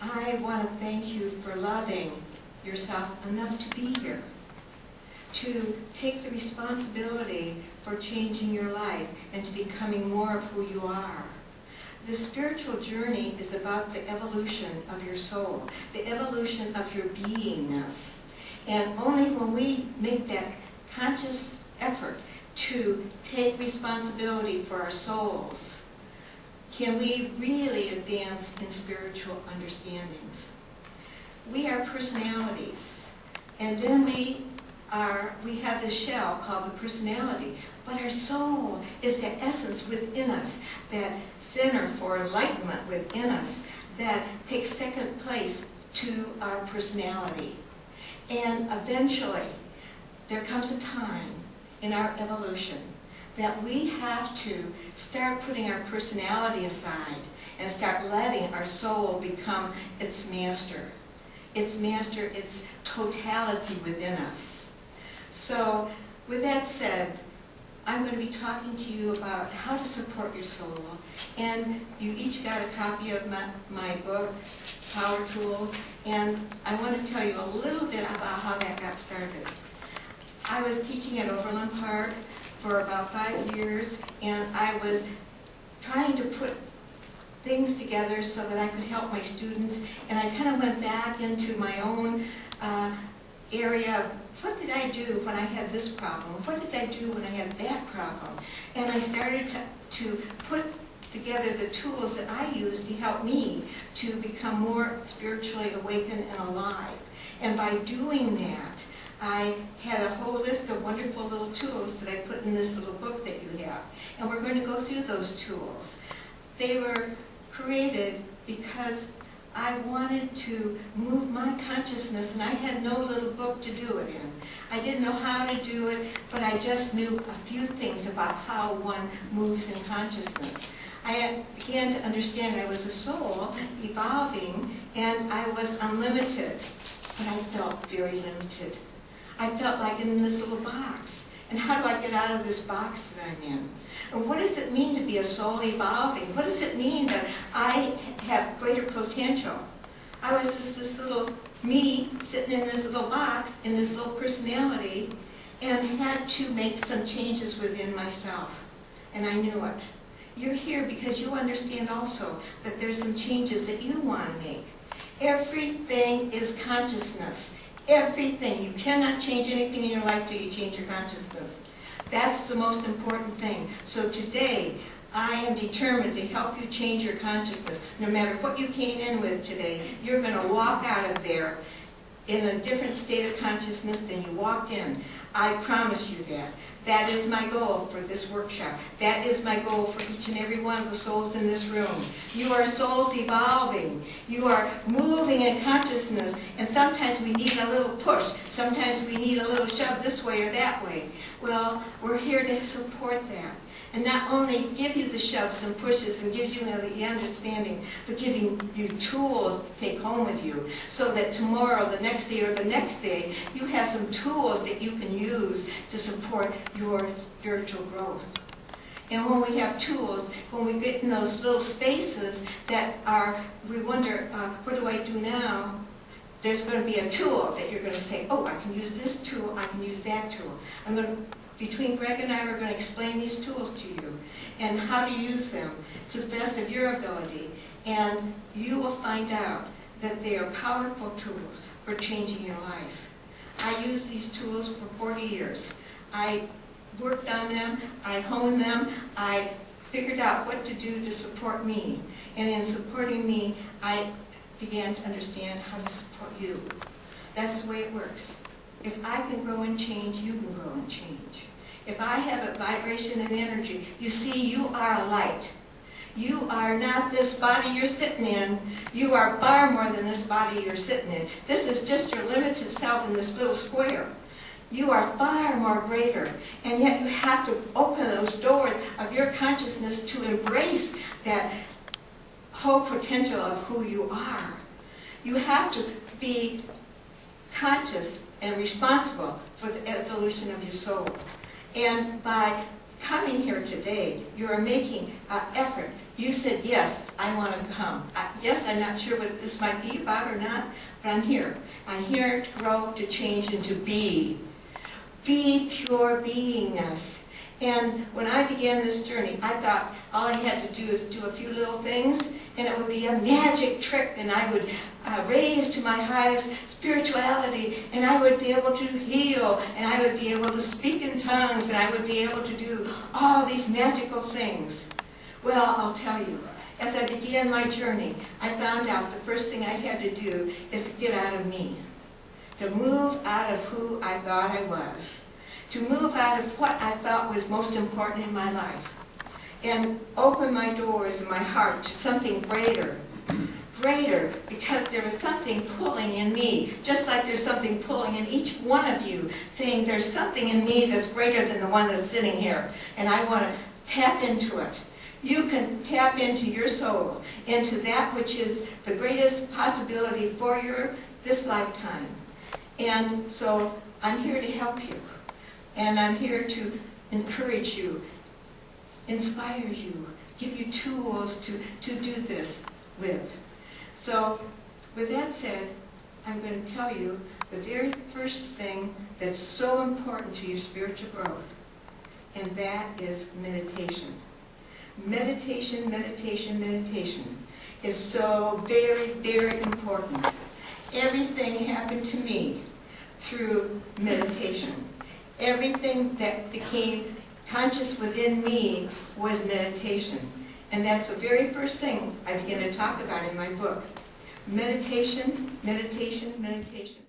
I want to thank you for loving yourself enough to be here, to take the responsibility for changing your life and to becoming more of who you are. The spiritual journey is about the evolution of your soul, the evolution of your beingness. And only when we make that conscious effort to take responsibility for our souls can we really advance in spiritual understandings. We are personalities, and then we have this shell called the personality, but our soul is the essence within us, that center for enlightenment within us that takes second place to our personality. And eventually, there comes a time in our evolution that we have to start putting our personality aside and start letting our soul become its master, its totality within us. So, with that said, I'm going to be talking to you about how to support your soul. And you each got a copy of my book, Power Tools, and I want to tell you a little bit about how that got started. I was teaching at Overland Park for about 5 years, and I was trying to put things together so that I could help my students, and I kind of went back into my own area of what did I do when I had this problem? What did I do when I had that problem? And I started to put together the tools that I use to help me to become more spiritually awakened and alive. And by doing that, I had a whole list of wonderful little tools that I put in this little book that you have. And we're going to go through those tools. They were created because I wanted to move my consciousness, and I had no little book to do it in. I didn't know how to do it, but I just knew a few things about how one moves in consciousness. I began to understand I was a soul evolving, and I was unlimited, but I felt very limited. I felt like in this little box. And how do I get out of this box that I'm in? And what does it mean to be a soul evolving? What does it mean that I have greater potential? I was just this little me sitting in this little box, in this little personality, and had to make some changes within myself. And I knew it. You're here because you understand also that there's some changes that you want to make. Everything is consciousness. Everything. You cannot change anything in your life till you change your consciousness. That's the most important thing. So today, I am determined to help you change your consciousness. No matter what you came in with today, you're going to walk out of there in a different state of consciousness than you walked in. I promise you that. That is my goal for this workshop. That is my goal for each and every one of the souls in this room. You are souls evolving. You are moving in consciousness, and sometimes we need a little push. Sometimes we need a little shove this way or that way. Well, we're here to support that. And not only give you the shoves and pushes and gives you the understanding, but giving you tools to take home with you so that tomorrow, the next day, or the next day, you have some tools that you can use to support your spiritual growth. And when we have tools, when we get in those little spaces that we wonder, what do I do now? There's going to be a tool that you're going to say, oh, I can use this tool, I can use that tool. Between Greg and I, we're going to explain these tools to you and how to use them to the best of your ability. And you will find out that they are powerful tools for changing your life. I used these tools for 40 years. I worked on them, I honed them, I figured out what to do to support me. And in supporting me, I began to understand how to support you. That's the way it works. If I can grow and change, you can grow and change. If I have a vibration and energy, you see, you are a light. You are not this body you're sitting in. You are far more than this body you're sitting in. This is just your limited self in this little square. You are far more greater. And yet you have to open those doors of your consciousness to embrace that whole potential of who you are. You have to be conscious and responsible for the evolution of your soul. And by coming here today, you are making an effort. You said, yes, I want to come. Yes, I'm not sure what this might be about or not, but I'm here. I'm here to grow, to change, and to be. Be pure beingness. And when I began this journey, I thought all I had to do is do a few little things, and it would be a magic trick, and I would raise to my highest spirituality, and I would be able to heal, and I would be able to speak in tongues, and I would be able to do all these magical things. Well, I'll tell you, as I began my journey, I found out the first thing I had to do is to get out of me, to move out of who I thought I was, to move out of what I thought was most important in my life, and open my doors and my heart to something greater. Greater, because there was something pulling in me, just like there's something pulling in each one of you, saying there's something in me that's greater than the one that's sitting here, and I want to tap into it. You can tap into your soul, into that which is the greatest possibility for this lifetime. And so I'm here to help you, and I'm here to encourage you, inspire you, give you tools to do this with. So, with that said, I'm going to tell you the very first thing that's so important to your spiritual growth, and that is meditation. Meditation, meditation, meditation is so very, very important. Everything happened to me through meditation. Everything that became conscious within me was meditation. And that's the very first thing I begin to talk about in my book. Meditation, meditation, meditation.